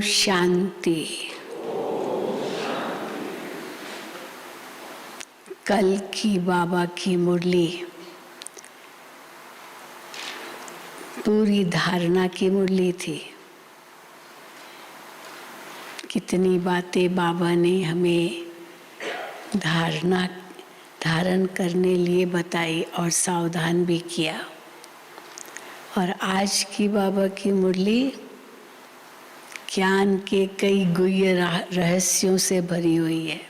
शांति। कल की बाबा की मुरली पूरी धारणा की मुरली थी। कितनी बातें बाबा ने हमें धारण करने लिए बताई और सावधान भी किया। और आज की बाबा की मुरली ज्ञान के कई गुह्य रहस्यों से भरी हुई है।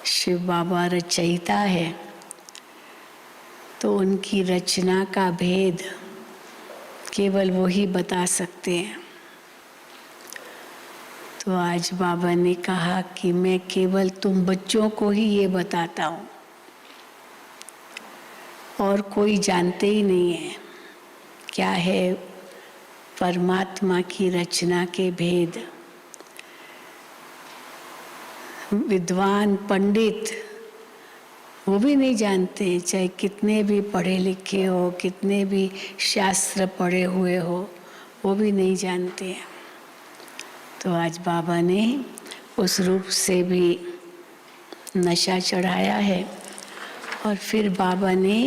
शिव बाबा रचयिता है, तो उनकी रचना का भेद केवल वो ही बता सकते हैं। तो आज बाबा ने कहा कि मैं केवल तुम बच्चों को ही ये बताता हूँ और कोई जानते ही नहीं है क्या है परमात्मा की रचना के भेद। विद्वान पंडित वो भी नहीं जानते, चाहे कितने भी पढ़े लिखे हो, कितने भी शास्त्र पढ़े हुए हो, वो भी नहीं जानते हैं। तो आज बाबा ने उस रूप से भी नशा चढ़ाया है। और फिर बाबा ने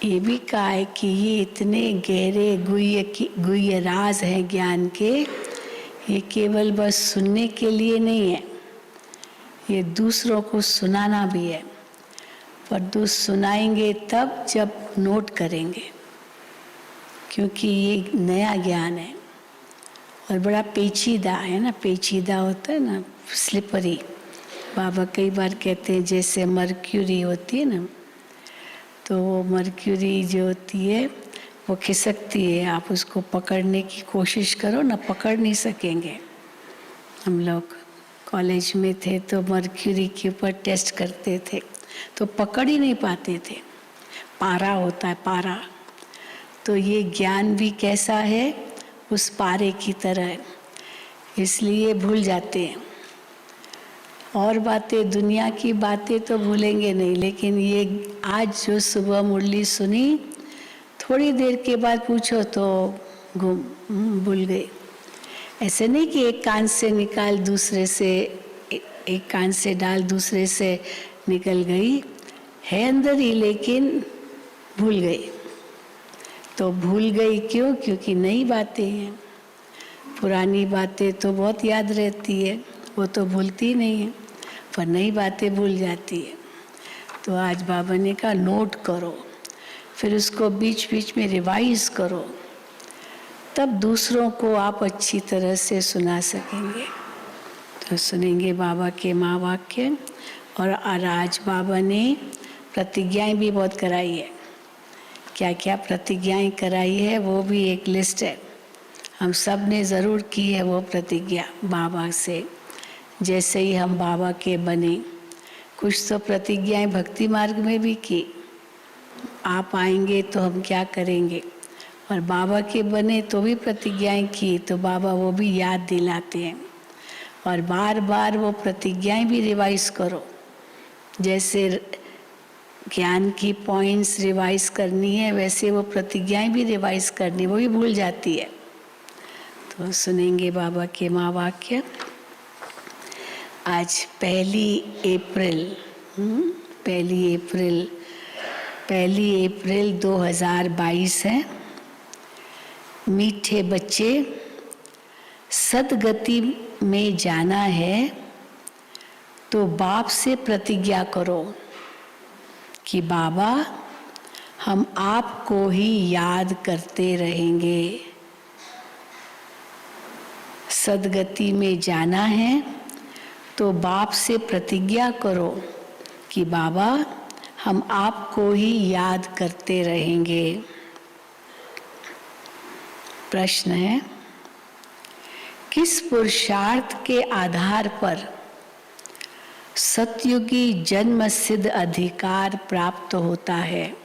ये भी कहा है कि ये इतने गहरे गुह्य राज हैं ज्ञान के, ये केवल बस सुनने के लिए नहीं है, ये दूसरों को सुनाना भी है। पर सुनाएंगे तब जब नोट करेंगे, क्योंकि ये नया ज्ञान है और बड़ा पेचीदा है ना। पेचीदा होता है ना, स्लिपरी। बाबा कई बार कहते हैं जैसे मर्क्यूरी होती है ना, तो वो मर्क्यूरी जो होती है वो खिसकती है, आप उसको पकड़ने की कोशिश करो ना, पकड़ नहीं सकेंगे। हम लोग कॉलेज में थे तो मर्क्यूरी के ऊपर टेस्ट करते थे, तो पकड़ ही नहीं पाते थे। पारा होता है, पारा। तो ये ज्ञान भी कैसा है, उस पारे की तरह, इसलिए भूल जाते हैं। और बातें, दुनिया की बातें तो भूलेंगे नहीं, लेकिन ये आज जो सुबह मुरली सुनी, थोड़ी देर के बाद पूछो तो भूल गए। ऐसे नहीं कि एक कान से निकाल दूसरे से, एक कान से डाल दूसरे से निकल गई, है अंदर ही, लेकिन भूल गई। तो भूल गई क्यों? क्योंकि नई बातें हैं। पुरानी बातें तो बहुत याद रहती है, वो तो भूलती नहीं है, पर नई बातें भूल जाती है। तो आज बाबा ने कहा नोट करो, फिर उसको बीच बीच में रिवाइज करो, तब दूसरों को आप अच्छी तरह से सुना सकेंगे। तो सुनेंगे बाबा के महावाक्य। और आज बाबा ने प्रतिज्ञाएं भी बहुत कराई है। क्या क्या प्रतिज्ञाएं कराई है वो भी एक लिस्ट है। हम सब ने ज़रूर की है वो प्रतिज्ञा बाबा से, जैसे ही हम बाबा के बने। कुछ तो प्रतिज्ञाएं भक्ति मार्ग में भी की, आप आएंगे तो हम क्या करेंगे, और बाबा के बने तो भी प्रतिज्ञाएं की, तो बाबा वो भी याद दिलाते हैं। और बार बार वो प्रतिज्ञाएं भी रिवाइज करो, जैसे ज्ञान की पॉइंट्स रिवाइज करनी है, वैसे वो प्रतिज्ञाएं भी रिवाइज करनी, वो भी भूल जाती है। तो सुनेंगे बाबा के महावाक्य। आज पहली अप्रैल 2022 है। मीठे बच्चे, सदगति में जाना है तो बाप से प्रतिज्ञा करो कि बाबा हम आपको ही याद करते रहेंगे। सदगति में जाना है तो बाप से प्रतिज्ञा करो कि बाबा हम आपको ही याद करते रहेंगे। प्रश्न है, किस पुरुषार्थ के आधार पर सतयुगी जन्म सिद्ध अधिकार प्राप्त होता है?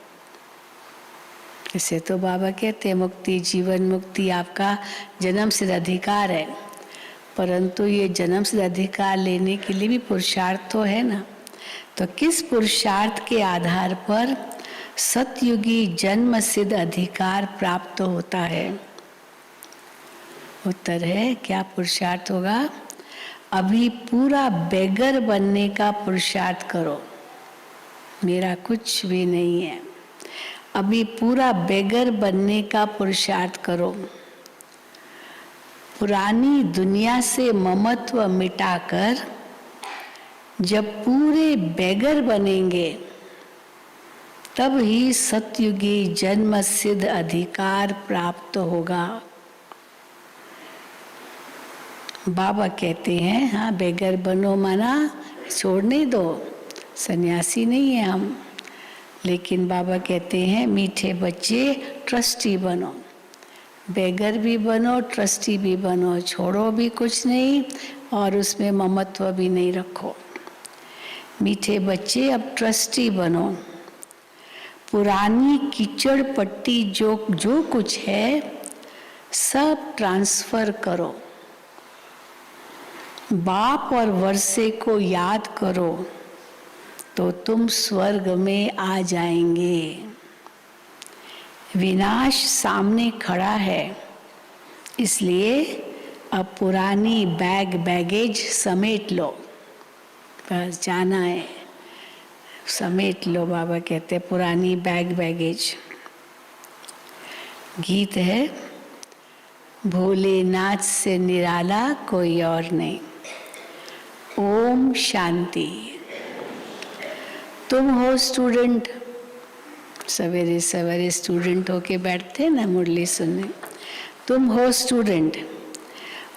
इसे तो बाबा कहते हैं मुक्ति, जीवन मुक्ति आपका जन्म सिद्ध अधिकार है, परंतु ये जन्म सिद्ध अधिकार लेने के लिए भी पुरुषार्थ तो है ना। तो किस पुरुषार्थ के आधार पर सतयुगी जन्म सिद्ध अधिकार प्राप्त होता है? उत्तर है क्या पुरुषार्थ होगा? अभी पूरा बेगर बनने का पुरुषार्थ करो। मेरा कुछ भी नहीं है, अभी पूरा बेगर बनने का पुरुषार्थ करो। पुरानी दुनिया से ममत्व मिटाकर जब पूरे बेगर बनेंगे तब ही सतयुगी जन्म सिद्ध अधिकार प्राप्त होगा। बाबा कहते हैं हाँ बेगर बनो, माना छोड़ने दो, सन्यासी नहीं है हम, लेकिन बाबा कहते हैं मीठे बच्चे ट्रस्टी बनो। बेगर भी बनो, ट्रस्टी भी बनो, छोड़ो भी कुछ नहीं और उसमें ममत्व भी नहीं रखो। मीठे बच्चे अब ट्रस्टी बनो। पुरानी कीचड़ पट्टी जो कुछ है सब ट्रांसफर करो। बाप और वर्षे को याद करो तो तुम स्वर्ग में आ जाएंगे। विनाश सामने खड़ा है, इसलिए अब पुरानी बैगेज समेट लो। बस जाना है, समेट लो। बाबा कहते हैं पुरानी बैगेज। गीत है, भोलेनाथ से निराला कोई और नहीं। ओम शांति। तुम हो स्टूडेंट, सवेरे सवेरे स्टूडेंट होके बैठते हैं ना मुरली सुनने। तुम हो स्टूडेंट,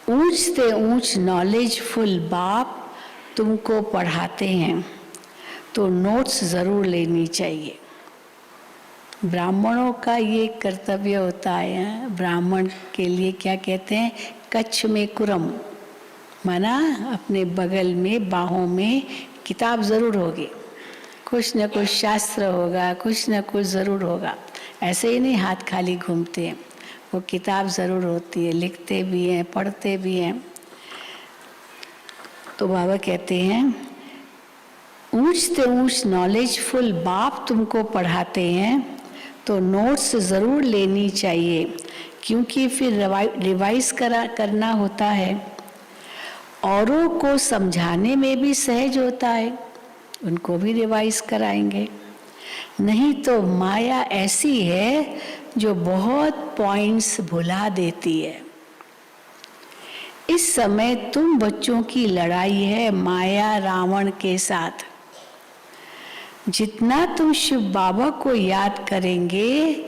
ऊंच से ऊंच नॉलेजफुल बाप तुमको पढ़ाते हैं तो नोट्स ज़रूर लेनी चाहिए। ब्राह्मणों का ये कर्तव्य होता है। ब्राह्मण के लिए क्या कहते हैं? कच्छ में कुरम, माना अपने बगल में बाहों में किताब ज़रूर होगी, कुछ न कुछ शास्त्र होगा, कुछ न कुछ ज़रूर होगा। ऐसे ही नहीं हाथ खाली घूमते हैं, वो किताब ज़रूर होती है, लिखते भी हैं, पढ़ते भी हैं। तो बाबा कहते हैं ऊंच से ऊंच नॉलेजफुल बाप तुमको पढ़ाते हैं तो नोट्स ज़रूर लेनी चाहिए, क्योंकि फिर रिवाइज करना होता है। औरों को समझाने में भी सहज होता है, उनको भी रिवाइज कराएंगे। नहीं तो माया ऐसी है जो बहुत पॉइंट्स भुला देती है। इस समय तुम बच्चों की लड़ाई है माया रावण के साथ। जितना तुम शिव बाबा को याद करेंगे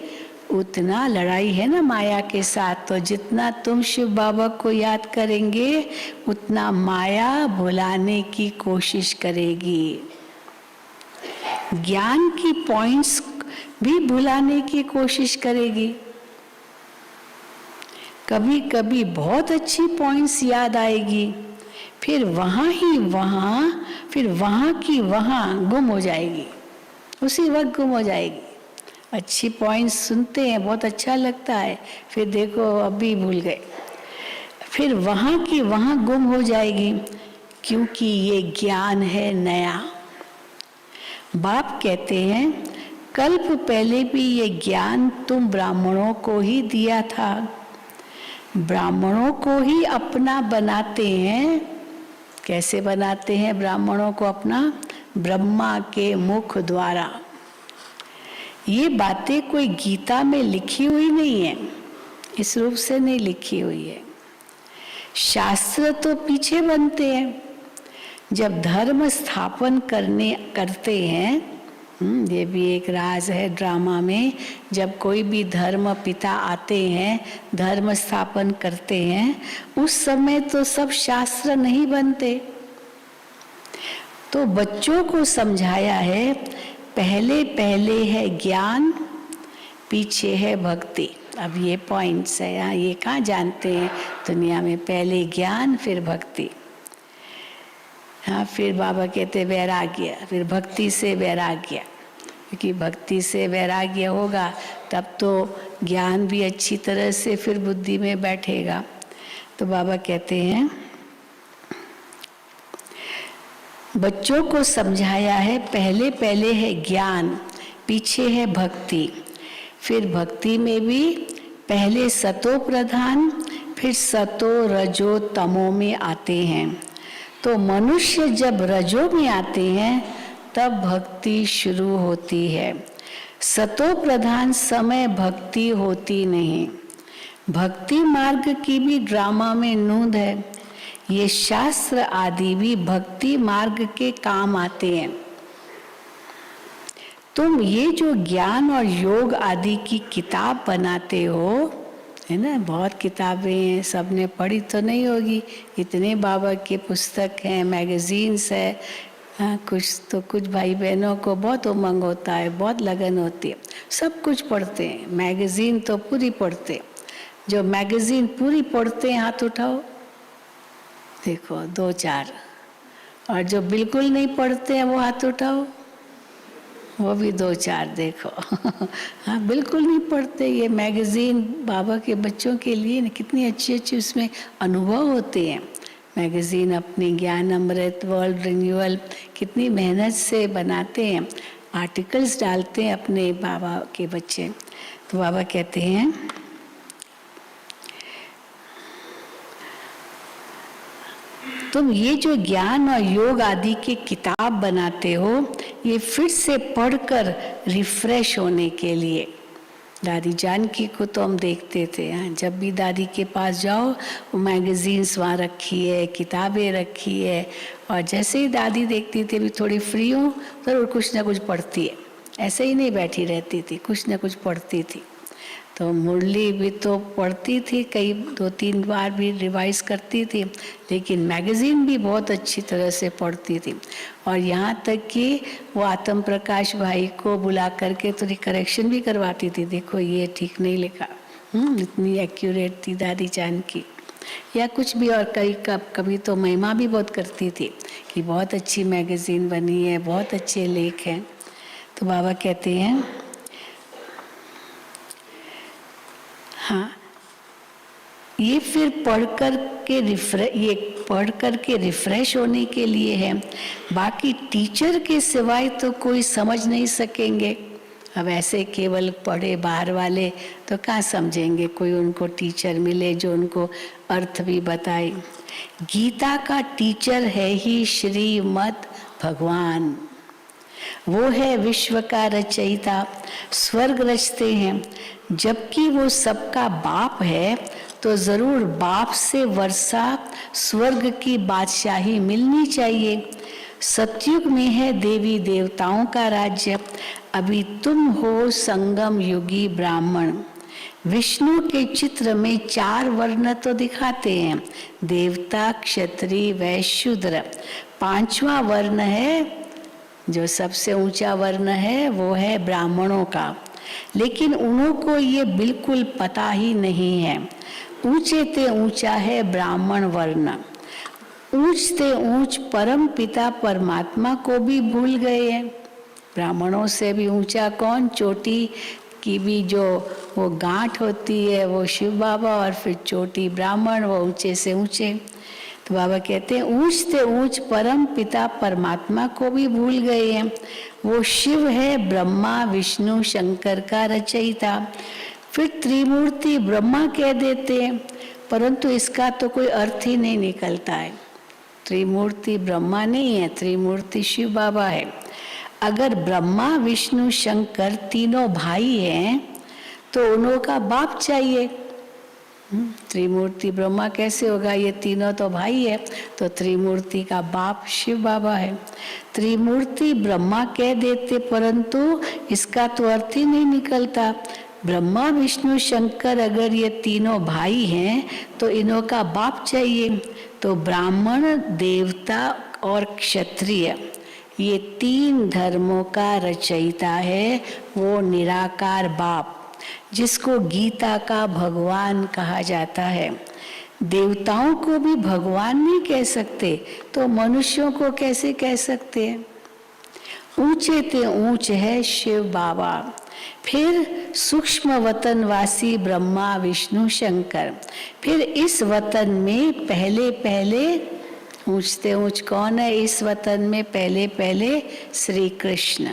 उतना लड़ाई है ना माया के साथ। तो जितना तुम शिव बाबा को याद करेंगे उतना माया भुलाने की कोशिश करेगी। ज्ञान की पॉइंट्स भी भुलाने की कोशिश करेगी। कभी कभी बहुत अच्छी पॉइंट्स याद आएगी, फिर वहाँ की वहाँ गुम हो जाएगी, उसी वक्त गुम हो जाएगी। अच्छी पॉइंट्स सुनते हैं, बहुत अच्छा लगता है, फिर देखो अभी भूल गए, फिर वहाँ की वहाँ गुम हो जाएगी, क्योंकि ये ज्ञान है नया। बाप कहते हैं कल्प पहले भी ये ज्ञान तुम ब्राह्मणों को ही दिया था। ब्राह्मणों को ही अपना बनाते हैं। कैसे बनाते हैं ब्राह्मणों को अपना? ब्रह्मा के मुख द्वारा। ये बातें कोई गीता में लिखी हुई नहीं है, इस रूप से नहीं लिखी हुई है। शास्त्र तो पीछे बनते हैं, जब धर्म स्थापन करते हैं। ये भी एक राज है ड्रामा में। जब कोई भी धर्म पिता आते हैं, धर्म स्थापन करते हैं, उस समय तो सब शास्त्र नहीं बनते। तो बच्चों को समझाया है पहले पहले है ज्ञान, पीछे है भक्ति। अब ये पॉइंट्स है यहाँ, ये कहाँ जानते हैं दुनिया में, पहले ज्ञान फिर भक्ति। हाँ, फिर बाबा कहते वैराग्य, फिर भक्ति से वैराग्य, क्योंकि भक्ति से वैराग्य होगा तब तो ज्ञान भी अच्छी तरह से फिर बुद्धि में बैठेगा। तो बाबा कहते हैं बच्चों को समझाया है पहले पहले है ज्ञान, पीछे है भक्ति। फिर भक्ति में भी पहले सतो प्रधान, फिर सतो रजो तमो में आते हैं। तो मनुष्य जब रजो में आते हैं तब भक्ति शुरू होती है। सतो प्रधान समय भक्ति होती नहीं। भक्ति मार्ग की भी ड्रामा में नूंद है। ये शास्त्र आदि भी भक्ति मार्ग के काम आते हैं। तुम ये जो ज्ञान और योग आदि की किताब बनाते हो, है ना, बहुत किताबें हैं, सबने पढ़ी तो नहीं होगी, इतने बाबा के पुस्तक हैं, मैगजीन्स है। हाँ, कुछ भाई बहनों को बहुत उमंग होता है, बहुत लगन होती है, सब कुछ पढ़ते हैं। मैगजीन तो पूरी पढ़ते हैं। जो मैगजीन पूरी पढ़ते हैं हाथ उठाओ, देखो 2-4। और जो बिल्कुल नहीं पढ़ते हैं वो हाथ उठाओ, वो भी 2-4 देखो। हाँ, बिल्कुल नहीं पढ़ते। ये मैगजीन बाबा के बच्चों के लिए ना कितनी अच्छी अच्छी उसमें अनुभव होते हैं। मैगजीन अपनी ज्ञान अमृत, वर्ल्ड रिन्यूअल कितनी मेहनत से बनाते हैं, आर्टिकल्स डालते हैं अपने बाबा के बच्चे। तो बाबा कहते हैं, तुम ये जो ज्ञान और योग आदि की किताब बनाते हो, ये फिर से पढ़कर रिफ्रेश होने के लिए। दादी जानकी को तो हम देखते थे, हाँ, जब भी दादी के पास जाओ वो मैगजीन्स वहाँ रखी है, किताबें रखी है, और जैसे ही दादी देखती थी भी थोड़ी फ्री हूँ तो कुछ ना कुछ पढ़ती है। ऐसे ही नहीं बैठी रहती थी, कुछ ना कुछ पढ़ती थी। तो मुरली भी तो पढ़ती थी, कई 2-3 बार भी रिवाइज करती थी, लेकिन मैगज़ीन भी बहुत अच्छी तरह से पढ़ती थी। और यहाँ तक कि वो आत्म प्रकाश भाई को बुला करके थोड़ी करेक्शन भी करवाती थी, देखो ये ठीक नहीं लिखा। इतनी एक्यूरेट थी दादी जानकी। या कुछ भी, और कभी तो महिमा भी बहुत करती थी कि बहुत अच्छी मैगज़ीन बनी है, बहुत अच्छे लेख हैं। तो बाबा कहते हैं, हाँ, ये फिर पढ़ कर के रिफ्रेश होने के लिए है। बाकी टीचर के सिवाय तो कोई समझ नहीं सकेंगे। अब ऐसे केवल पढ़े बाहर वाले तो कहाँ समझेंगे, कोई उनको टीचर मिले जो उनको अर्थ भी बताए। गीता का टीचर है ही श्रीमद् भगवान, वो है विश्व का रचयिता, स्वर्ग रचते हैं। जबकि वो सबका बाप है तो जरूर बाप से वर्षा स्वर्ग की बादशाही मिलनी चाहिए। सतयुग में है देवी देवताओं का राज्य, अभी तुम हो संगम युगी ब्राह्मण। विष्णु के चित्र में 4 वर्ण तो दिखाते हैं, देवता, क्षत्रिय, वैश्य, शूद्र। 5वां वर्ण है, जो सबसे ऊंचा वर्ण है, वो है ब्राह्मणों का। लेकिन उनको ये बिल्कुल पता ही नहीं है। ऊंचे ते ऊंचा है ब्राह्मण वर्ण, ऊंच ते ऊंच परम पिता परमात्मा को भी भूल गए हैं। ब्राह्मणों से भी ऊंचा कौन? चोटी की भी जो वो गांठ होती है वो शिव बाबा, और फिर चोटी ब्राह्मण, वो ऊंचे से ऊंचे। तो बाबा कहते हैं ऊंच से ऊंच परम पिता परमात्मा को भी भूल गए हैं। वो शिव है, ब्रह्मा विष्णु शंकर का रचयिता। फिर त्रिमूर्ति ब्रह्मा कह देते हैं, परंतु इसका तो कोई अर्थ ही नहीं निकलता है। त्रिमूर्ति ब्रह्मा नहीं है, त्रिमूर्ति शिव बाबा है। अगर ब्रह्मा विष्णु शंकर तीनों भाई हैं तो उन्हों का बाप चाहिए। त्रिमूर्ति ब्रह्मा कैसे होगा, ये तीनों तो भाई है, तो त्रिमूर्ति का बाप शिव बाबा है। त्रिमूर्ति ब्रह्मा कह देते, परंतु इसका तो अर्थ ही नहीं निकलता। ब्रह्मा विष्णु शंकर अगर ये तीनों भाई हैं तो इन्हों का बाप चाहिए। तो ब्राह्मण, देवता और क्षत्रिय, ये 3 धर्मों का रचयिता है वो निराकार बाप, जिसको गीता का भगवान कहा जाता है। देवताओं को भी भगवान नहीं कह सकते तो मनुष्यों को कैसे कह सकते हैं? ऊंचे ते ऊंच है शिव बाबा। फिर सूक्ष्म वतन वासी ब्रह्मा विष्णु शंकर। फिर इस वतन में पहले पहले ऊंचते ऊंच कौन है? इस वतन में पहले पहले श्री कृष्ण।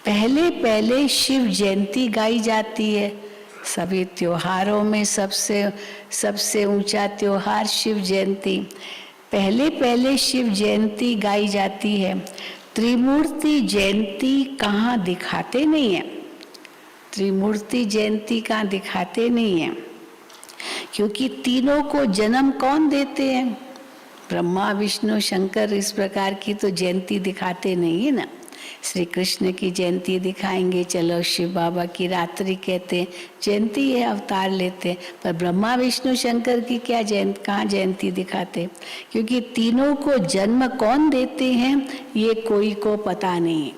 पहले पहले शिव जयंती गाई जाती है, सभी त्योहारों में सबसे ऊंचा त्योहार शिव जयंती। पहले पहले शिव जयंती गाई जाती है। त्रिमूर्ति जयंती कहाँ दिखाते नहीं है, त्रिमूर्ति जयंती कहाँ दिखाते नहीं है, क्योंकि तीनों को जन्म कौन देते हैं? ब्रह्मा विष्णु शंकर। इस प्रकार की तो जयंती दिखाते नहीं है ना। श्री कृष्ण की जयंती दिखाएंगे, चलो शिव बाबा की रात्रि कहते हैं, जयंती है, अवतार लेते हैं, पर ब्रह्मा विष्णु शंकर की क्या जयंती, कहाँ जयंती दिखाते? क्योंकि तीनों को जन्म कौन देते हैं ये कोई को पता नहीं।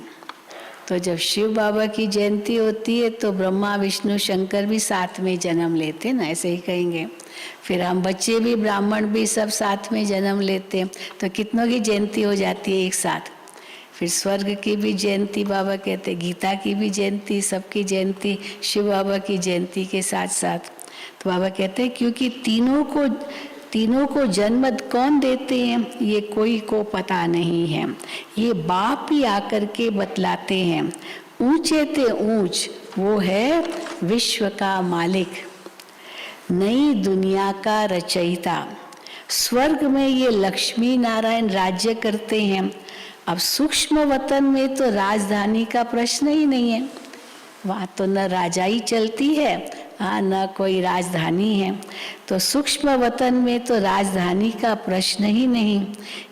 तो जब शिव बाबा की जयंती होती है तो ब्रह्मा विष्णु शंकर भी साथ में जन्म लेते ना, ऐसे ही कहेंगे। फिर हम बच्चे भी, ब्राह्मण भी सब साथ में जन्म लेते हैं, तो कितनों की जयंती हो जाती है एक साथ। फिर स्वर्ग की भी जयंती बाबा कहते, गीता की भी जयंती, सबकी जयंती शिव बाबा की जयंती के साथ साथ। तो बाबा कहते हैं क्योंकि तीनों को जन्म कौन देते हैं ये कोई को पता नहीं है, ये बाप ही आकर के बतलाते हैं। ऊंचे ते ऊंच वो है विश्व का मालिक, नई दुनिया का रचयिता। स्वर्ग में ये लक्ष्मी नारायण राज्य करते हैं। अब सूक्ष्म वतन में तो राजधानी का प्रश्न ही नहीं है, वहाँ तो न राजाई चलती है, हाँ न कोई राजधानी है। तो सूक्ष्म वतन में तो राजधानी का प्रश्न ही नहीं।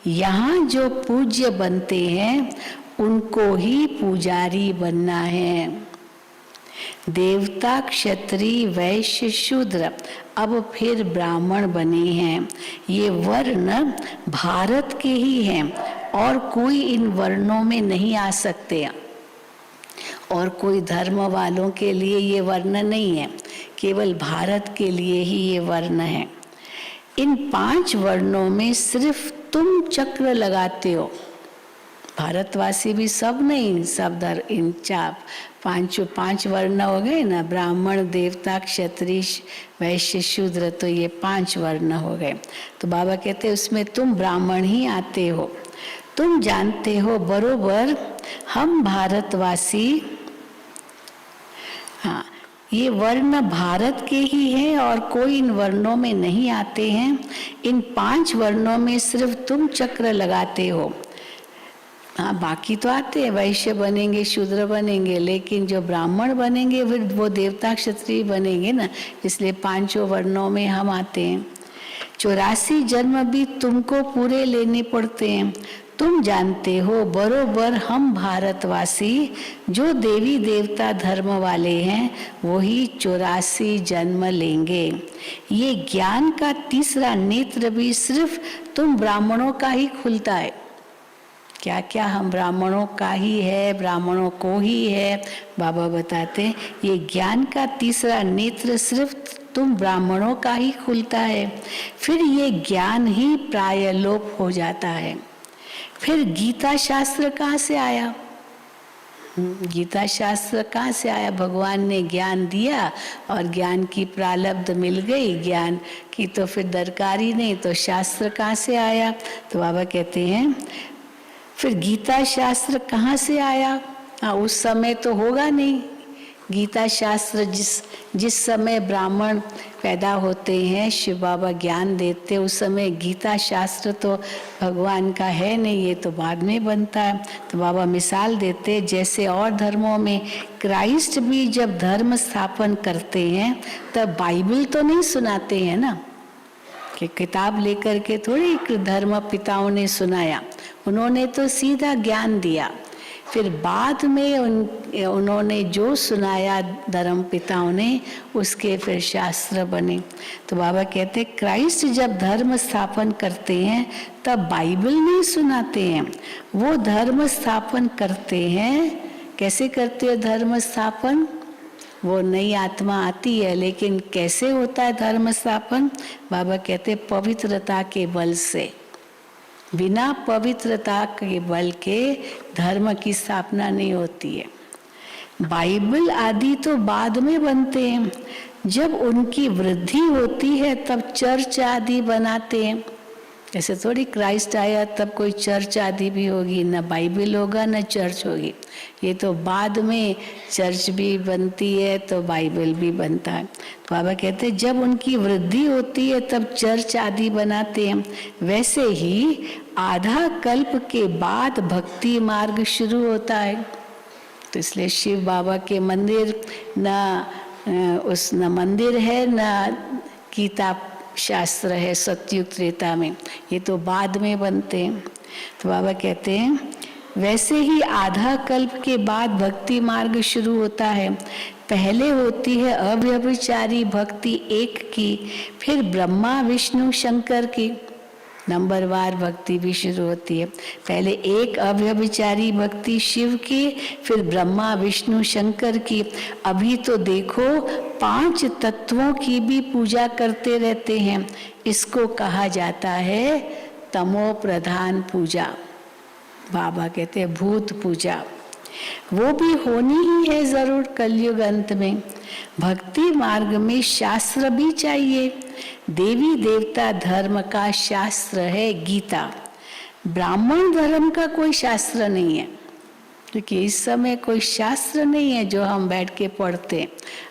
यहाँ जो पूज्य बनते हैं उनको ही पुजारी बनना है। देवता क्षत्रिय वैश्य शूद्र अब फिर ब्राह्मण बने हैं। ये वर्ण भारत के ही हैं और कोई इन वर्णों में नहीं आ सकते, और कोई धर्म वालों के लिए ये वर्ण नहीं है, केवल भारत के लिए ही ये वर्ण है। इन 5 वर्णों में सिर्फ तुम चक्र लगाते हो। भारतवासी भी सब नहीं, सब इन 5 वर्ण हो गए ना, ब्राह्मण देवता क्षत्रिय वैश्य शूद्र, तो ये 5 वर्ण हो गए। तो बाबा कहते हैं उसमें तुम ब्राह्मण ही आते हो। तुम जानते हो बरोबर हम भारतवासी, हाँ ये वर्ण भारत के ही हैं और कोई इन वर्णों में नहीं आते हैं। इन 5 वर्णों में सिर्फ तुम चक्र लगाते हो। हाँ बाकी तो आते हैं, वैश्य बनेंगे शूद्र बनेंगे, लेकिन जो ब्राह्मण बनेंगे फिर वो देवता क्षत्रिय बनेंगे ना, इसलिए 5 वर्णों में हम आते हैं। 84 जन्म भी तुमको पूरे लेने पड़ते हैं। तुम जानते हो बरोबर हम भारतवासी जो देवी देवता धर्म वाले हैं वही 84 जन्म लेंगे। ये ज्ञान का तीसरा नेत्र भी सिर्फ तुम ब्राह्मणों का ही खुलता है। क्या क्या हम ब्राह्मणों का ही है, ब्राह्मणों को ही है, बाबा बताते हैं ये ज्ञान का तीसरा नेत्र सिर्फ तुम ब्राह्मणों का ही खुलता है। फिर ये ज्ञान ही प्राय लोप हो जाता है। फिर गीता शास्त्र कहाँ से आया? गीता शास्त्र कहाँ से आया? भगवान ने ज्ञान दिया और ज्ञान की प्रालब्ध मिल गई, ज्ञान की तो फिर दरकार ही नहीं, तो शास्त्र कहाँ से आया? तो बाबा कहते हैं फिर गीता शास्त्र कहाँ से आया? हाँ उस समय तो होगा नहीं। गीता शास्त्र जिस समय ब्राह्मण पैदा होते हैं, शिव बाबा ज्ञान देते, उस समय गीता शास्त्र तो भगवान का है नहीं, ये तो बाद में बनता है। तो बाबा मिसाल देते जैसे और धर्मों में क्राइस्ट भी जब धर्म स्थापन करते हैं तब बाइबल तो नहीं सुनाते हैं ना, कि किताब लेकर के थोड़ी धर्म पिताओं ने सुनाया, उन्होंने तो सीधा ज्ञान दिया। फिर बाद में उन्होंने जो सुनाया धर्म पिताओं ने, उसके फिर शास्त्र बने। तो बाबा कहते क्राइस्ट जब धर्म स्थापन करते हैं तब बाइबल नहीं सुनाते हैं, वो धर्म स्थापन करते हैं। कैसे करते हैं धर्म स्थापन? वो नई आत्मा आती है, लेकिन कैसे होता है धर्म स्थापन? बाबा कहते पवित्रता के बल से। बिना पवित्रता के बल के धर्म की स्थापना नहीं होती है। बाइबल आदि तो बाद में बनते हैं, जब उनकी वृद्धि होती है तब चर्च आदि बनाते हैं। ऐसे थोड़ी क्राइस्ट आया तब कोई चर्च आदि भी होगी, न बाइबल होगा न चर्च होगी। ये तो बाद में चर्च भी बनती है तो बाइबल भी बनता है। तो बाबा कहते हैं जब उनकी वृद्धि होती है तब चर्च आदि बनाते हैं। वैसे ही आधा कल्प के बाद भक्ति मार्ग शुरू होता है। तो इसलिए शिव बाबा के मंदिर न मंदिर है न गीता शास्त्र है सतयुग त्रेता में, ये तो बाद में बनते हैं। तो बाबा कहते हैं वैसे ही आधा कल्प के बाद भक्ति मार्ग शुरू होता है। पहले होती है अव्यभिचारी भक्ति एक की, फिर ब्रह्मा विष्णु शंकर की। नंबरवार भक्ति भी शुरू होती है। पहले एक अव्यभिचारी भक्ति शिव की, फिर ब्रह्मा विष्णु शंकर की। अभी तो देखो 5 तत्वों की भी पूजा करते रहते हैं। इसको कहा जाता है तमो प्रधान पूजा। बाबा कहते हैं भूत पूजा, वो भी होनी ही है जरूर कलयुग अंत में। भक्ति मार्ग में शास्त्र भी चाहिए। देवी देवता धर्म का शास्त्र है गीता। ब्राह्मण धर्म का कोई शास्त्र नहीं है, क्योंकि इस समय कोई शास्त्र नहीं है जो हम बैठ के पढ़ते।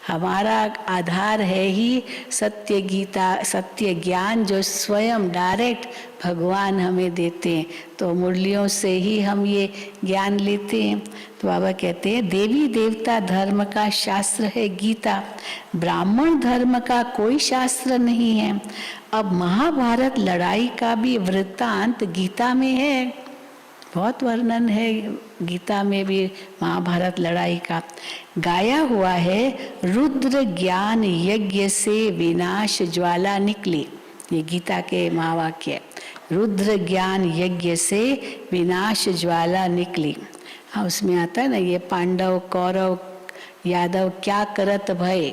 हमारा आधार है ही सत्य गीता, सत्य ज्ञान जो स्वयं डायरेक्ट भगवान हमें देते हैं। तो मुरलियों से ही हम ये ज्ञान लेते हैं। तो बाबा कहते हैं देवी देवता धर्म का शास्त्र है गीता, ब्राह्मण धर्म का कोई शास्त्र नहीं है। अब महाभारत लड़ाई का भी वृत्तांत गीता में है, बहुत वर्णन है गीता में भी महाभारत लड़ाई का। गाया हुआ है रुद्र ज्ञान यज्ञ से विनाश ज्वाला निकली। ये गीता के महावाक्य, रुद्र ज्ञान यज्ञ से विनाश ज्वाला निकली। हाँ, उसमें आता है ना ये पांडव कौरव यादव क्या करत भय,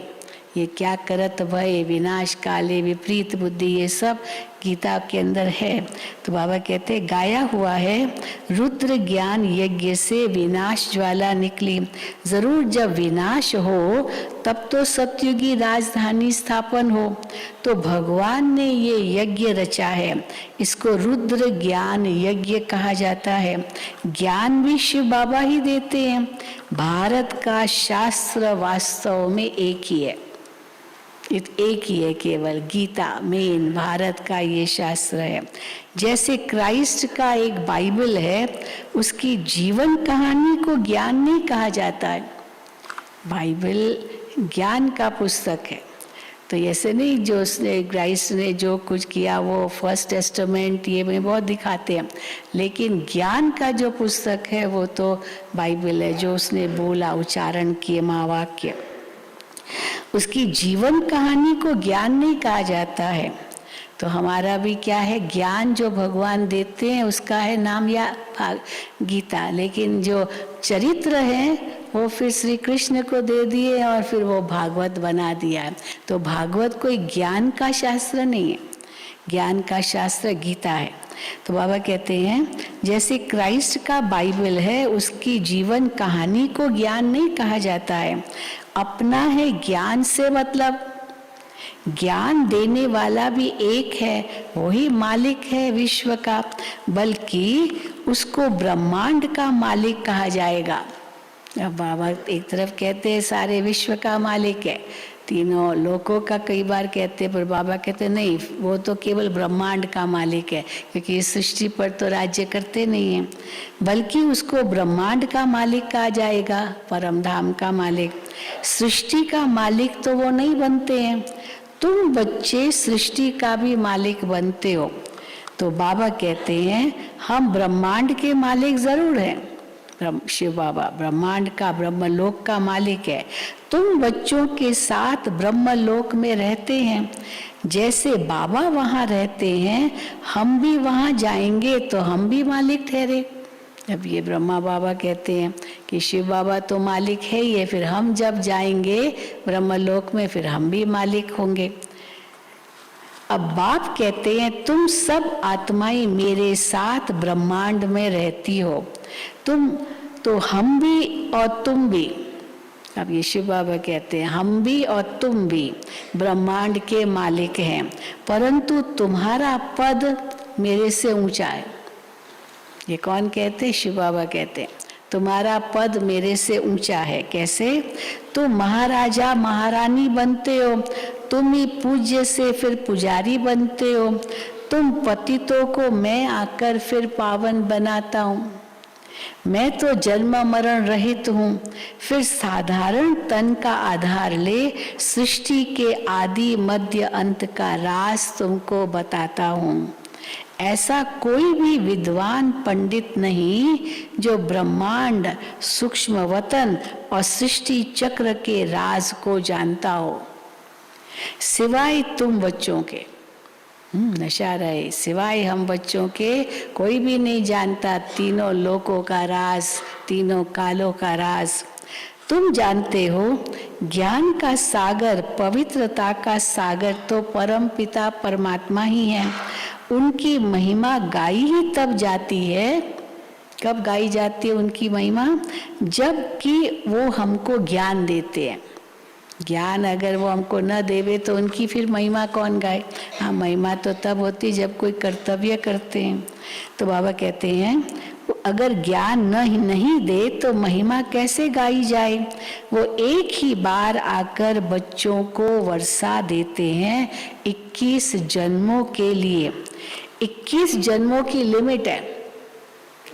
ये क्या करत भय विनाश काले विपरीत बुद्धि, ये सब गीता के अंदर है। तो बाबा कहते हैं गाया हुआ है रुद्र ज्ञान यज्ञ से विनाश ज्वाला निकली। जरूर जब विनाश हो तब तो सतयुगी राजधानी स्थापन हो। तो भगवान ने ये यज्ञ रचा है, इसको रुद्र ज्ञान यज्ञ कहा जाता है। ज्ञान भी शिव बाबा ही देते हैं। भारत का शास्त्र वास्तव में एक ही है, एक ही है, केवल गीता मेन भारत का ये शास्त्र है। जैसे क्राइस्ट का एक बाइबल है, उसकी जीवन कहानी को ज्ञान नहीं कहा जाता है। बाइबल ज्ञान का पुस्तक है। तो ऐसे नहीं जो उसने क्राइस्ट ने जो कुछ किया वो फर्स्ट टेस्टामेंट ये में बहुत दिखाते हैं, लेकिन ज्ञान का जो पुस्तक है वो तो बाइबल है, जो उसने बोला उच्चारण किए महावाक्य। उसकी जीवन कहानी को ज्ञान नहीं कहा जाता है। तो हमारा भी क्या है, ज्ञान जो भगवान देते हैं उसका है नाम या गीता, लेकिन जो चरित्र है वो फिर श्री कृष्ण को दे दिए और फिर वो भागवत बना दिया। तो भागवत कोई ज्ञान का शास्त्र नहीं है, ज्ञान का शास्त्र गीता है। तो बाबा कहते हैं जैसे क्राइस्ट का बाइबल है, उसकी जीवन कहानी को ज्ञान नहीं कहा जाता है। अपना है ज्ञान से मतलब, ज्ञान देने वाला भी एक है, वही मालिक है विश्व का, बल्कि उसको ब्रह्मांड का मालिक कहा जाएगा। अब बाबा एक तरफ कहते हैं सारे विश्व का मालिक है, तीनों लोकों का कई बार कहते हैं, पर बाबा कहते नहीं, वो तो केवल ब्रह्मांड का मालिक है, क्योंकि इस सृष्टि पर तो राज्य करते नहीं है, बल्कि उसको ब्रह्मांड का मालिक कहा जाएगा, परम धाम का मालिक। सृष्टि का मालिक तो वो नहीं बनते हैं, तुम बच्चे सृष्टि का भी मालिक बनते हो। तो बाबा कहते हैं हम ब्रह्मांड के मालिक जरूर हैं, शिव बाबा ब्रह्मांड का ब्रह्मलोक का मालिक है। तुम बच्चों के साथ ब्रह्मलोक में रहते हैं, जैसे बाबा वहाँ रहते हैं हम भी वहाँ जाएंगे तो हम भी मालिक ठहरे। अब ये ब्रह्मा बाबा कहते हैं कि शिव बाबा तो मालिक है ही है, फिर हम जब जाएंगे ब्रह्मलोक में फिर हम भी मालिक होंगे। अब बाप कहते हैं तुम सब आत्माएं मेरे साथ ब्रह्मांड में रहती हो, तुम तो हम भी और तुम भी। अब ये शिव बाबा कहते हैं हम भी और तुम भी ब्रह्मांड के मालिक हैं, परंतु तुम्हारा पद मेरे से ऊंचा है। ये कौन कहते? शिव बाबा कहते, तुम्हारा पद मेरे से ऊंचा है। कैसे? तुम महाराजा महारानी बनते हो, तुम ही पूज्य से फिर पुजारी बनते हो, तुम पतितों को मैं आकर फिर पावन बनाता हूँ। मैं तो जन्म मरण रहित हूँ, फिर साधारण तन का आधार ले सृष्टि के आदि मध्य अंत का राज तुमको बताता हूँ। ऐसा कोई भी विद्वान पंडित नहीं जो ब्रह्मांड, सूक्ष्म वतन और सृष्टि चक्र के राज को जानता हो, सिवाय तुम बच्चों के। नशा रहे, सिवाय हम बच्चों के कोई भी नहीं जानता तीनों लोकों का राज, तीनों कालों का राज। तुम जानते हो ज्ञान का सागर, पवित्रता का सागर तो परम पिता परमात्मा ही है। उनकी महिमा गाई ही तब जाती है, कब गाई जाती है उनकी महिमा? जबकि वो हमको ज्ञान देते हैं। ज्ञान अगर वो हमको न देवे तो उनकी फिर महिमा कौन गाए? हाँ, महिमा तो तब होती जब कोई कर्तव्य करते हैं। तो बाबा कहते हैं अगर ज्ञान नहीं दे तो महिमा कैसे गाई जाए? वो एक ही बार आकर बच्चों को वर्षा देते हैं 21 जन्मों के लिए। 21 जन्मों की लिमिट है।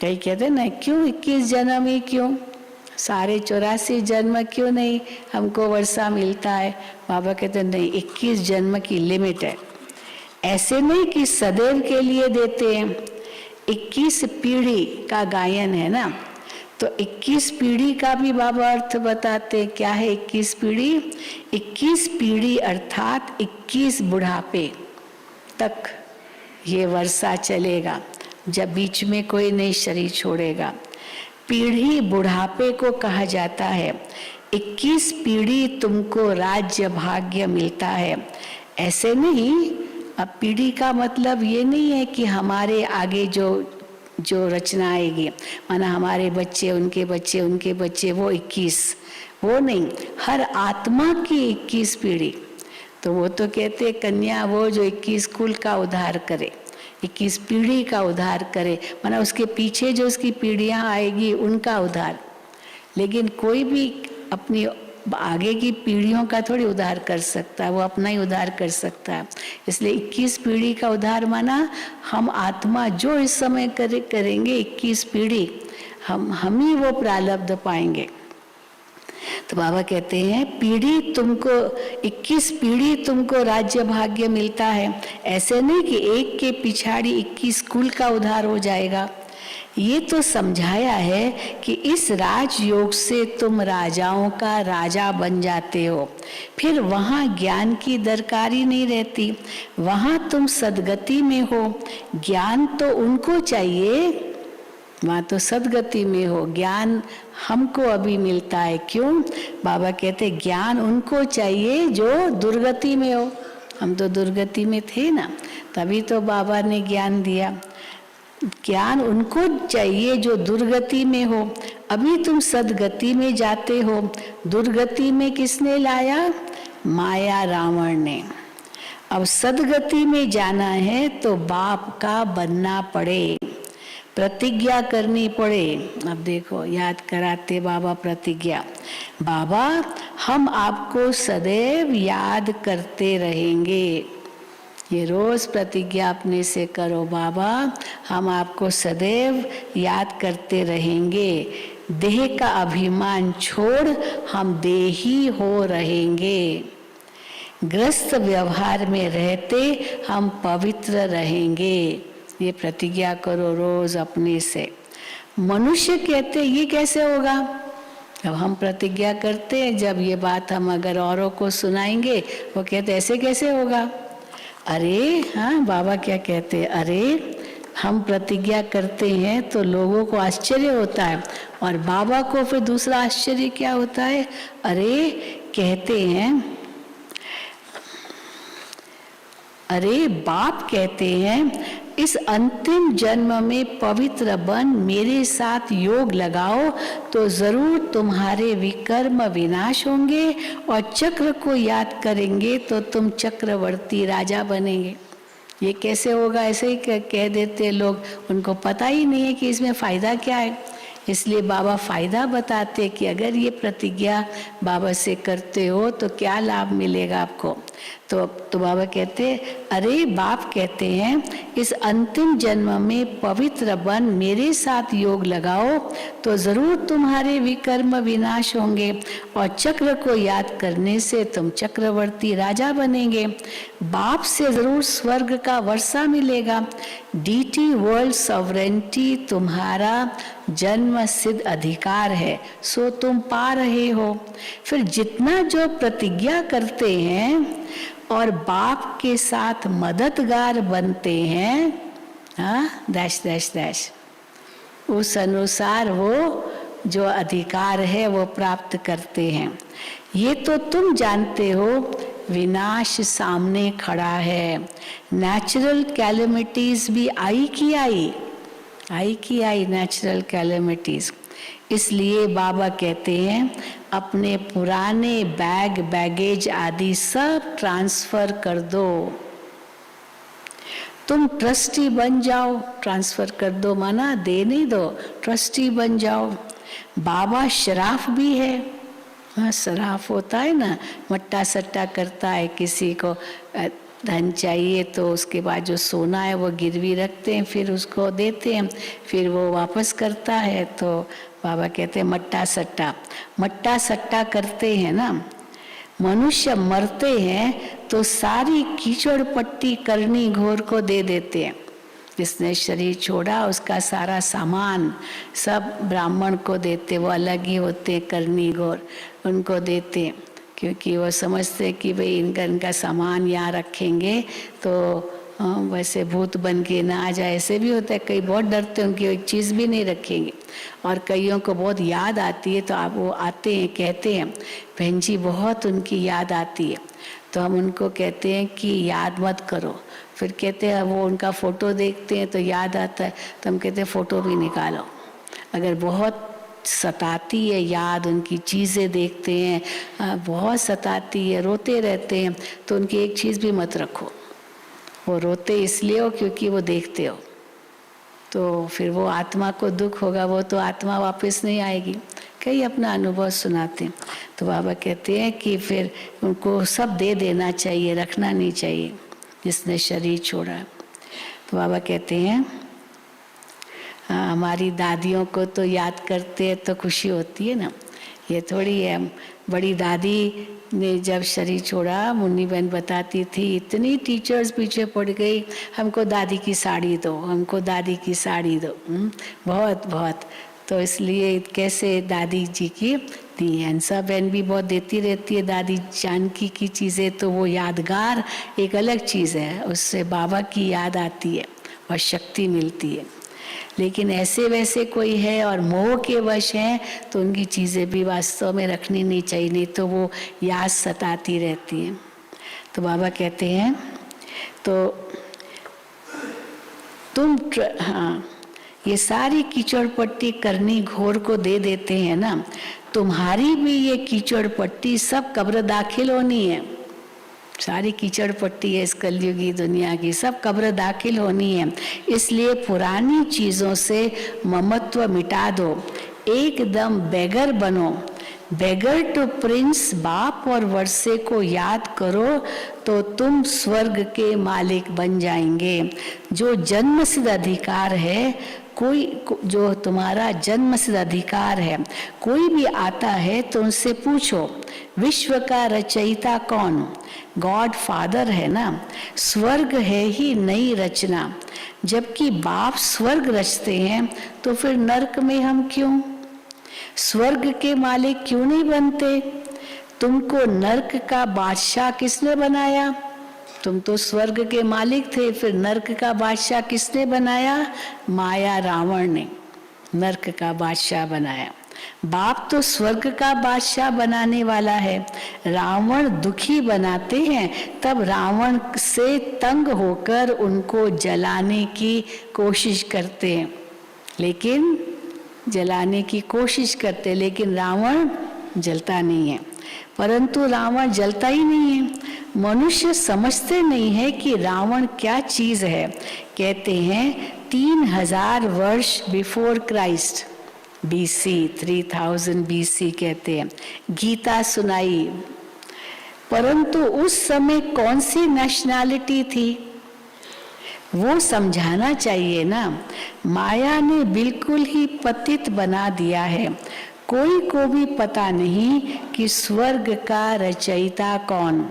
कई कहते हैं ना, क्यों 21 जन्म ही क्यों? सारे 84 जन्म क्यों नहीं हमको वर्षा मिलता है? बाबा कहते हैं नहीं, 21 जन्म की लिमिट है। ऐसे नहीं कि सदैव के लिए देते हैं। 21 पीढ़ी का गायन है ना, तो 21 पीढ़ी का भी बाबा अर्थ बताते। क्या है 21 पीढ़ी? 21 पीढ़ी अर्थात 21 बुढ़ापे तक ये वर्षा चलेगा, जब बीच में कोई नहीं शरीर छोड़ेगा। पीढ़ी बुढ़ापे को कहा जाता है। 21 पीढ़ी तुमको राज्य भाग्य मिलता है। ऐसे नहीं, अब पीढ़ी का मतलब ये नहीं है कि हमारे आगे जो रचना आएगी, माना हमारे बच्चे, उनके बच्चे, उनके बच्चे, वो 21, वो नहीं, हर आत्मा की 21 पीढ़ी। तो वो तो कहते कन्या वो जो 21 कुल का उद्धार करे, 21 पीढ़ी का उद्धार करे, माना उसके पीछे जो उसकी पीढ़ियां आएगी उनका उद्धार। लेकिन कोई भी अपनी आगे की पीढ़ियों का थोड़ी उद्धार कर सकता है, वो अपना ही उद्धार कर सकता है। इसलिए 21 पीढ़ी का उद्धार माना हम आत्मा जो इस समय करेंगे 21 पीढ़ी हम ही वो प्रारब्ध पाएंगे। तो बाबा कहते हैं पीढ़ी तुमको 21 पीढ़ी तुमको राज्य भाग्य मिलता है। ऐसे नहीं कि एक के पिछाड़ी 21 कुल का उद्धार हो जाएगा। ये तो समझाया है कि इस राजयोग से तुम राजाओं का राजा बन जाते हो, फिर वहाँ ज्ञान की दरकारी नहीं रहती, वहाँ तुम सद्गति में हो। ज्ञान तो उनको चाहिए, वहाँ तो सद्गति में हो, ज्ञान हमको अभी मिलता है। क्यों? बाबा कहते ज्ञान उनको चाहिए जो दुर्गति में हो। हम तो दुर्गति में थे ना, तभी तो बाबा ने ज्ञान दिया। ज्ञान उनको चाहिए जो दुर्गति में हो। अभी तुम सद्गति में जाते हो, दुर्गति में किसने लाया? माया रावण ने। अब सद्गति में जाना है तो बाप का बनना पड़े, प्रतिज्ञा करनी पड़े। अब देखो याद कराते बाबा प्रतिज्ञा। बाबा हम आपको सदैव याद करते रहेंगे। ये रोज प्रतिज्ञा अपने से करो, बाबा हम आपको सदैव याद करते रहेंगे। देह का अभिमान छोड़ हम देही हो रहेंगे। ग्रस्त व्यवहार में रहते हम पवित्र रहेंगे। ये प्रतिज्ञा करो रोज अपने से। मनुष्य कहते ये कैसे होगा? अब हम प्रतिज्ञा करते हैं, जब ये बात हम अगर औरों को सुनाएंगे वो कहते ऐसे कैसे होगा? अरे हाँ, बाबा क्या कहते? अरे हम प्रतिज्ञा करते हैं तो लोगों को आश्चर्य होता है, और बाबा को फिर दूसरा आश्चर्य क्या होता है? अरे कहते हैं, अरे बाप कहते हैं इस अंतिम जन्म में पवित्र बन मेरे साथ योग लगाओ तो जरूर तुम्हारे विकर्म विनाश होंगे, और चक्र को याद करेंगे तो तुम चक्रवर्ती राजा बनेंगे। ये कैसे होगा, ऐसे ही कह देते लोग, उनको पता ही नहीं है कि इसमें फ़ायदा क्या है। इसलिए बाबा फ़ायदा बताते कि अगर ये प्रतिज्ञा बाबा से करते हो तो क्या लाभ मिलेगा आपको। तो बाबा कहते, अरे बाप कहते हैं इस अंतिम जन्म में पवित्र बन मेरे साथ योग लगाओ तो ज़रूर तुम्हारे विकर्म विनाश होंगे और चक्र को याद करने से तुम चक्रवर्ती राजा बनेंगे। बाप से ज़रूर स्वर्ग का वर्षा मिलेगा। डीटी वर्ल्ड सॉवरेंटी तुम्हारा जन्म सिद्ध अधिकार है, सो तुम पा रहे हो। फिर जितना जो प्रतिज्ञा करते हैं और बाप के साथ मददगार बनते हैं, डैश डैश डैश, उस अनुसार वो जो अधिकार है वो प्राप्त करते हैं। ये तो तुम जानते हो विनाश सामने खड़ा है। नेचुरल कैलेमिटीज भी आई की आई नेचुरल कैलेमिटीज। इसलिए बाबा कहते हैं अपने पुराने बैगेज आदि सब ट्रांसफर कर दो। तुम ट्रस्टी बन जाओ, ट्रांसफर कर दो माना दे नहीं दो, ट्रस्टी बन जाओ। बाबा शराफ भी है, शराफ होता है ना, मट्टा सट्टा करता है, किसी को धन चाहिए तो उसके बाद जो सोना है वो गिरवी रखते हैं, फिर उसको देते हैं, फिर वो वापस करता है। तो बाबा कहते हैं मट्टा सट्टा करते हैं ना। मनुष्य मरते हैं तो सारी कीचड़ पट्टी करनी घोर को दे देते हैं। जिसने शरीर छोड़ा उसका सारा सामान सब ब्राह्मण को देते, वो अलग ही होते करनी घोर, उनको देते, क्योंकि वो समझते कि भाई इनका सामान यहाँ रखेंगे तो वैसे भूत बन के ना आ जाए। ऐसे भी होता है, कई बहुत डरते हैं कि एक चीज़ भी नहीं रखेंगे, और कईयों को बहुत याद आती है तो आप वो आते हैं, कहते हैं बहन जी बहुत उनकी याद आती है, तो हम उनको कहते हैं कि याद मत करो। फिर कहते हैं वो उनका फ़ोटो देखते हैं तो याद आता है, तो हम कहते हैं फ़ोटो भी निकालो। अगर बहुत सताती है याद, उनकी चीज़ें देखते हैं बहुत सताती है, रोते रहते हैं, तो उनकी एक चीज़ भी मत रखो। वो रोते इसलिए हो क्योंकि वो देखते हो, तो फिर वो आत्मा को दुख होगा, वो तो आत्मा वापस नहीं आएगी। कई अपना अनुभव सुनाते हैं। तो बाबा कहते हैं कि फिर उनको सब दे देना चाहिए, रखना नहीं चाहिए जिसने शरीर छोड़ा। तो बाबा कहते हैं हमारी दादियों को तो याद करते हैं तो खुशी होती है ना, ये थोड़ी है। बड़ी दादी ने जब शरीर छोड़ा, मुन्नी बहन बताती थी इतनी टीचर्स पीछे पड़ गई, हमको दादी की साड़ी दो, हमको दादी की साड़ी दो, बहुत बहुत। तो इसलिए कैसे दादी जी की दी है। हंसा बहन भी बहुत देती रहती है दादी जानकी की चीज़ें, तो वो यादगार एक अलग चीज़ है, उससे बाबा की याद आती है और शक्ति मिलती है। लेकिन ऐसे वैसे कोई है और मोह के वश हैं तो उनकी चीज़ें भी वास्तव में रखनी नहीं चाहिए, नहीं तो वो याद सताती रहती है। तो बाबा कहते हैं तो तुम ये सारी कीचड़ पट्टी करनी घोर को दे देते हैं ना, तुम्हारी भी ये कीचड़ पट्टी सब कब्र दाखिल होनी है। सारी कीचड़ पट्टी है इस कलयुगी दुनिया की, सब कब्र दाखिल होनी है। इसलिए पुरानी चीज़ों से ममत्व मिटा दो, एकदम बेगर बनो। बेगर टू प्रिंस बाप और वर्षे को याद करो तो तुम स्वर्ग के मालिक बन जाएंगे। जो जन्मसिद्ध अधिकार है, कोई जो तुम्हारा जन्मसिद्ध अधिकार है, कोई भी आता है तो उनसे पूछो विश्व का रचयिता कौन? गॉड फादर है ना। स्वर्ग है ही नई रचना। जबकि बाप स्वर्ग रचते हैं तो फिर नरक में हम क्यों? स्वर्ग के मालिक क्यों नहीं बनते? तुमको नरक का बादशाह किसने बनाया? तुम तो स्वर्ग के मालिक थे, फिर नरक का बादशाह किसने बनाया? माया रावण ने नरक का बादशाह बनाया। बाप तो स्वर्ग का बादशाह बनाने वाला है। रावण दुखी बनाते हैं, तब रावण से तंग होकर उनको जलाने की कोशिश करते हैं, लेकिन जलाने की कोशिश करते, लेकिन रावण जलता नहीं है। परंतु रावण जलता ही नहीं है। मनुष्य समझते नहीं है कि रावण क्या चीज है। कहते हैं 3000 वर्ष बिफोर क्राइस्ट, BC 3000 BC कहते हैं, गीता सुनाई। परंतु उस समय कौन सी नेशनैलिटी थी वो समझाना चाहिए ना। माया ने बिल्कुल ही पतित बना दिया है। कोई को भी पता नहीं कि स्वर्ग का रचयिता कौन।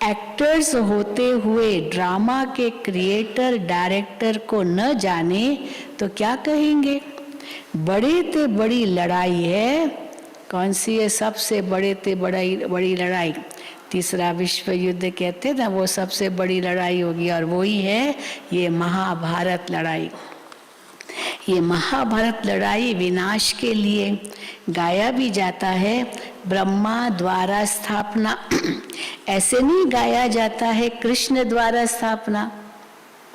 एक्टर्स होते हुए ड्रामा के क्रिएटर डायरेक्टर को न जाने तो क्या कहेंगे। बड़े ते बड़ी लड़ाई है। कौन सी है सबसे बड़े ते बड़ी लड़ाई? तीसरा विश्व युद्ध कहते हैं ना, वो सबसे बड़ी लड़ाई होगी और वही है ये महाभारत लड़ाई। ये महाभारत लड़ाई विनाश के लिए गाया भी जाता है। ब्रह्मा द्वारा स्थापना ऐसे नहीं गाया जाता है कृष्ण द्वारा स्थापना,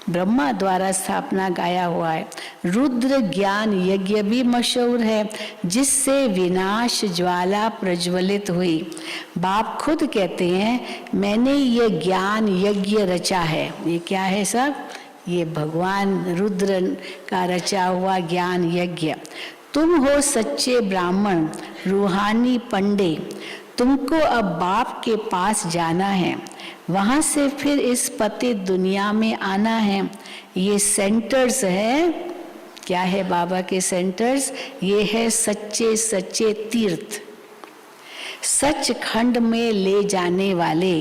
ब्रह्मा द्वारा स्थापना गाया हुआ है। रुद्र ज्ञान यज्ञ भी मशहूर है जिससे विनाश ज्वाला प्रज्वलित हुई। बाप खुद कहते हैं मैंने ये ज्ञान यज्ञ रचा है। ये क्या है सब? ये भगवान रुद्र का रचा हुआ ज्ञान यज्ञ। तुम हो सच्चे ब्राह्मण, रूहानी पंडे। तुमको अब बाप के पास जाना है, वहां से फिर इस पतित दुनिया में आना है। ये सेंटर्स है। क्या है बाबा के सेंटर्स? ये है सच्चे सच्चे तीर्थ, सच खंड में ले जाने वाले।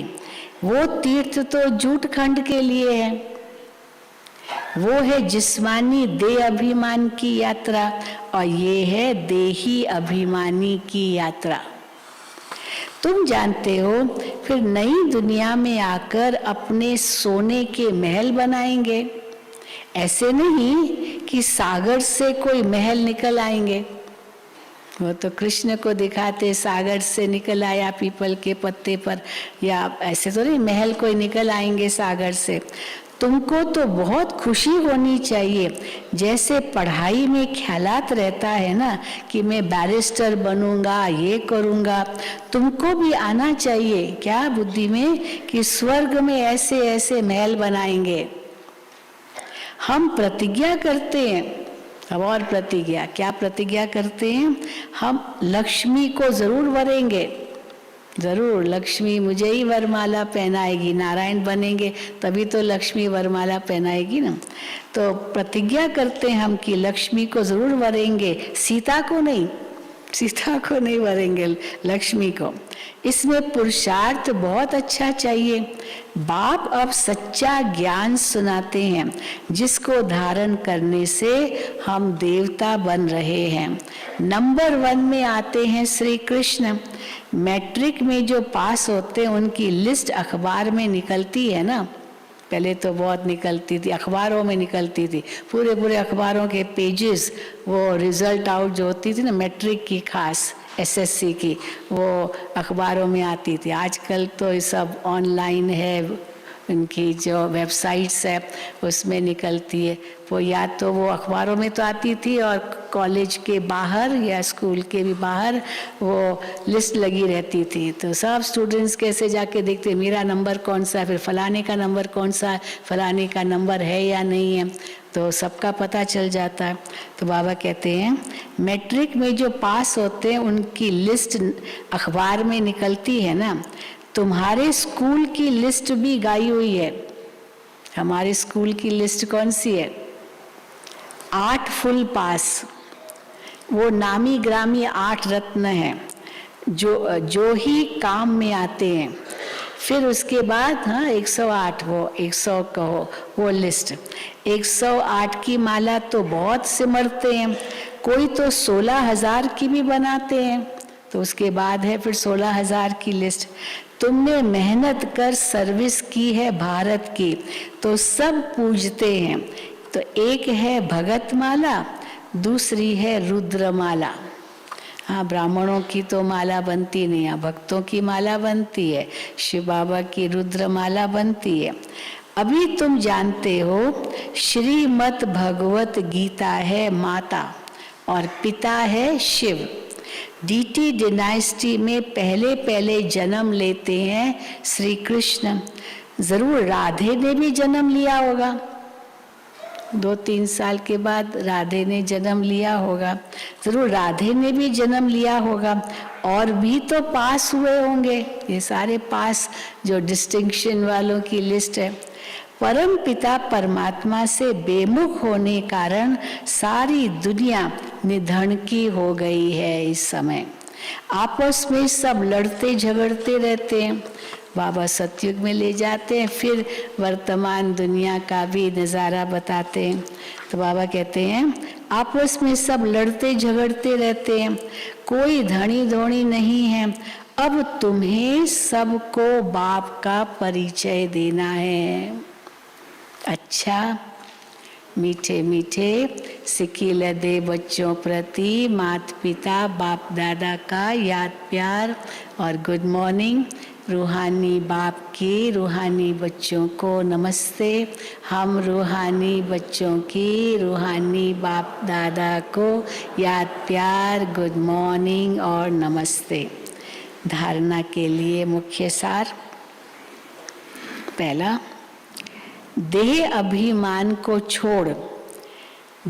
वो तीर्थ तो झूठ खंड के लिए है। वो है जिस्मानी देह अभिमान की यात्रा और ये है देही अभिमानी की यात्रा। तुम जानते हो फिर नई दुनिया में आकर अपने सोने के महल बनाएंगे। ऐसे नहीं कि सागर से कोई महल निकल आएंगे। वो तो कृष्ण को दिखाते सागर से निकल आया पीपल के पत्ते पर, या ऐसे तो नहीं महल कोई निकल आएंगे सागर से। तुमको तो बहुत खुशी होनी चाहिए। जैसे पढ़ाई में ख्यालात रहता है ना कि मैं बैरिस्टर बनूंगा, ये करूंगा, तुमको भी आना चाहिए क्या बुद्धि में कि स्वर्ग में ऐसे ऐसे महल बनाएंगे। हम प्रतिज्ञा करते हैं, अब और प्रतिज्ञा, क्या प्रतिज्ञा करते हैं? हम लक्ष्मी को जरूर वरेंगे, जरूर लक्ष्मी मुझे ही वरमाला पहनाएगी। नारायण बनेंगे तभी तो लक्ष्मी वरमाला पहनाएगी ना। तो प्रतिज्ञा करते हैं हम कि लक्ष्मी को जरूर वरेंगे, सीता को नहीं, सीता को नहीं वरेंगे, लक्ष्मी को। इसमें पुरुषार्थ बहुत अच्छा चाहिए। बाप अब सच्चा ज्ञान सुनाते हैं जिसको धारण करने से हम देवता बन रहे हैं। नंबर 1 में आते हैं श्री कृष्ण। मैट्रिक में जो पास होते हैं उनकी लिस्ट अखबार में निकलती है ना। पहले तो बहुत निकलती थी, अखबारों में निकलती थी, पूरे पूरे अखबारों के पेजेस, वो रिजल्ट आउट जो होती थी ना मैट्रिक की, खास SSC की, वो अखबारों में आती थी। आजकल तो ये सब ऑनलाइन है, उनकी जो वेबसाइट्स है उसमें निकलती है। वो या तो वो अखबारों में तो आती थी और कॉलेज के बाहर या स्कूल के भी बाहर वो लिस्ट लगी रहती थी। तो सब स्टूडेंट्स कैसे जाके देखते मेरा नंबर कौन सा है, फिर फलाने का नंबर कौन सा है, फलाने का नंबर है या नहीं है, तो सबका पता चल जाता है। तो बाबा कहते हैं मैट्रिक में जो पास होते हैं उनकी लिस्ट अखबार में निकलती है ना। तुम्हारे स्कूल की लिस्ट भी गाई हुई है। हमारे स्कूल की लिस्ट कौन सी है? 8 फुल पास, वो नामी ग्रामी 8 रत्न हैं जो ही काम में आते हैं। फिर उसके बाद 108, वो 100 कहो वो लिस्ट। 108 की माला तो बहुत सिमरते हैं, कोई तो 16,000 की भी बनाते हैं। तो उसके बाद है फिर 16,000 की लिस्ट। तुमने मेहनत कर सर्विस की है भारत की, तो सब पूजते हैं। तो एक है भगत माला, दूसरी है रुद्र माला। हाँ, ब्राह्मणों की तो माला बनती नहीं है, भक्तों की माला बनती है, शिव बाबा की रुद्र माला बनती है। अभी तुम जानते हो श्रीमद् भगवत गीता है माता और पिता है शिव। डीटी डिनाइस्टी में पहले पहले जन्म लेते हैं श्री कृष्ण। जरूर राधे ने भी जन्म लिया होगा, 2-3 साल के बाद राधे ने जन्म लिया होगा, जरूर राधे ने भी जन्म लिया होगा। और भी तो पास हुए होंगे, ये सारे पास जो डिस्टिंक्शन वालों की लिस्ट है। परम पिता परमात्मा से बेमुख होने कारण सारी दुनिया निधनकी हो गई है। इस समय आपस में सब लड़ते झगड़ते रहते हैं। बाबा सतयुग में ले जाते हैं, फिर वर्तमान दुनिया का भी नज़ारा बताते हैं। तो बाबा कहते हैं आपस में सब लड़ते झगड़ते रहते हैं, कोई धनी धोनी नहीं है। अब तुम्हें सबको बाप का परिचय देना है। अच्छा, मीठे मीठे सिकिल दे बच्चों प्रति माता पिता बाप दादा का याद प्यार और गुड मॉर्निंग। रूहानी बाप की रूहानी बच्चों को नमस्ते। हम रूहानी बच्चों की रूहानी बाप दादा को याद प्यार गुड मॉर्निंग और नमस्ते। धारणा के लिए मुख्य सार। पहला, देह अभिमान को छोड़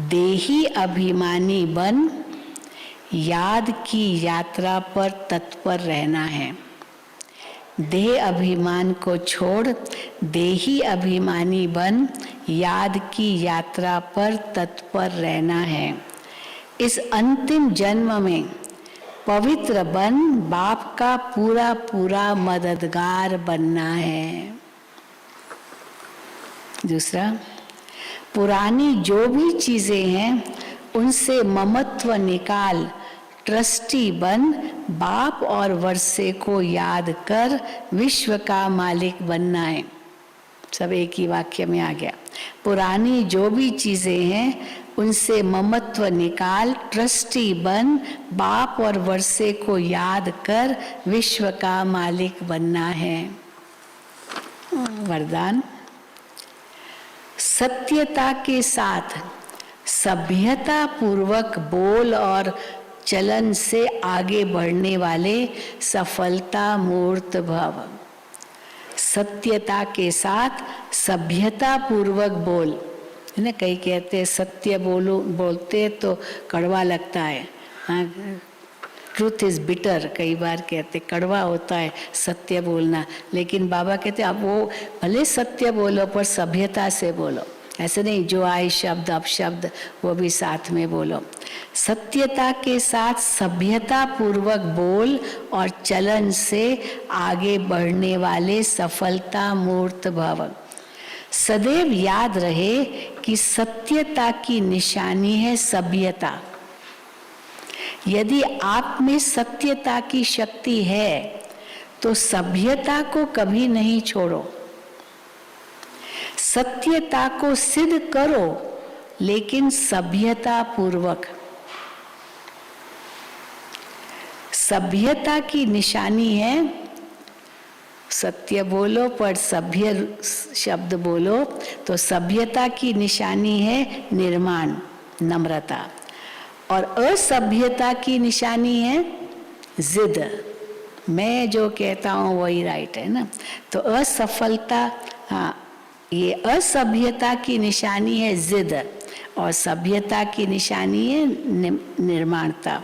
देही अभिमानी बन याद की यात्रा पर तत्पर रहना है। देह अभिमान को छोड़ देही अभिमानी बन याद की यात्रा पर तत्पर रहना है। इस अंतिम जन्म में पवित्र बन बाप का पूरा पूरा मददगार बनना है। दूसरा, पुरानी जो भी चीजें हैं उनसे ममत्व निकाल ट्रस्टी बन बाप और वर्षे को याद कर विश्व का मालिक बनना है। सब एक ही वाक्य में आ गया। पुरानी जो भी चीजें हैं उनसे ममत्व निकाल ट्रस्टी बन बाप और वर्षे को याद कर विश्व का मालिक बनना है। वरदान, सत्यता के साथ सभ्यता पूर्वक बोल और चलन से आगे बढ़ने वाले सफलता मूर्त भव। सत्यता के साथ सभ्यता पूर्वक बोल, है ना। कई कहते हैं सत्य बोलते तो कड़वा लगता है। हाँ, ट्रूथ इज बिटर, कई बार कहते कड़वा होता है सत्य बोलना। लेकिन बाबा कहते आप वो भले सत्य बोलो पर सभ्यता से बोलो। ऐसे नहीं जो आए शब्द अपशब्द वो भी साथ में बोलो। सत्यता के साथ सभ्यता पूर्वक बोल और चलन से आगे बढ़ने वाले सफलता मूर्त भव। सदैव याद रहे कि सत्यता की निशानी है सभ्यता। यदि आप में सत्यता की शक्ति है तो सभ्यता को कभी नहीं छोड़ो। सत्यता को सिद्ध करो लेकिन सभ्यता पूर्वक। सभ्यता की निशानी है सत्य बोलो पर सभ्य शब्द बोलो, तो सभ्यता की निशानी है निर्माण नम्रता, और असभ्यता की निशानी है जिद। मैं जो कहता हूँ वही राइट है ना। तो असफलता, हाँ, ये असभ्यता की निशानी है जिद और सभ्यता की निशानी है निर्माणता।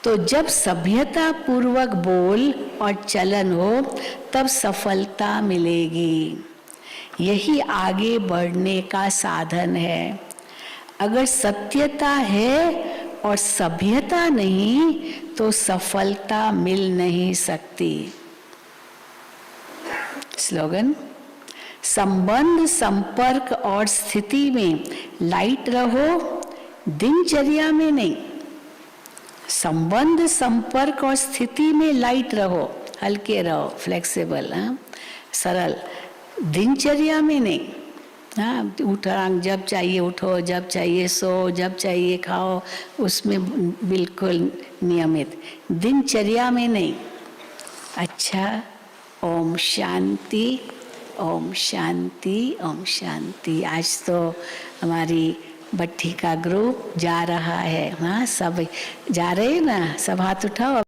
तो जब सभ्यता पूर्वक बोल और चलन हो तब सफलता मिलेगी। यही आगे बढ़ने का साधन है। अगर सत्यता है और सभ्यता नहीं तो सफलता मिल नहीं सकती। स्लोगन, संबंध संपर्क और स्थिति में लाइट रहो, दिनचर्या में नहीं। संबंध संपर्क और स्थिति में लाइट रहो, हल्के रहो, फ्लेक्सिबल, सरल। दिनचर्या में नहीं। हाँ, उठा जब चाहिए उठो, जब चाहिए सो, जब चाहिए खाओ, उसमें बिल्कुल नियमित। दिनचर्या में नहीं। अच्छा, ओम शांति, ओम शांति, ओम शांति। आज तो हमारी भट्टी का ग्रुप जा रहा है। हाँ, सब जा रहे हैं ना, सब हाथ उठाओ।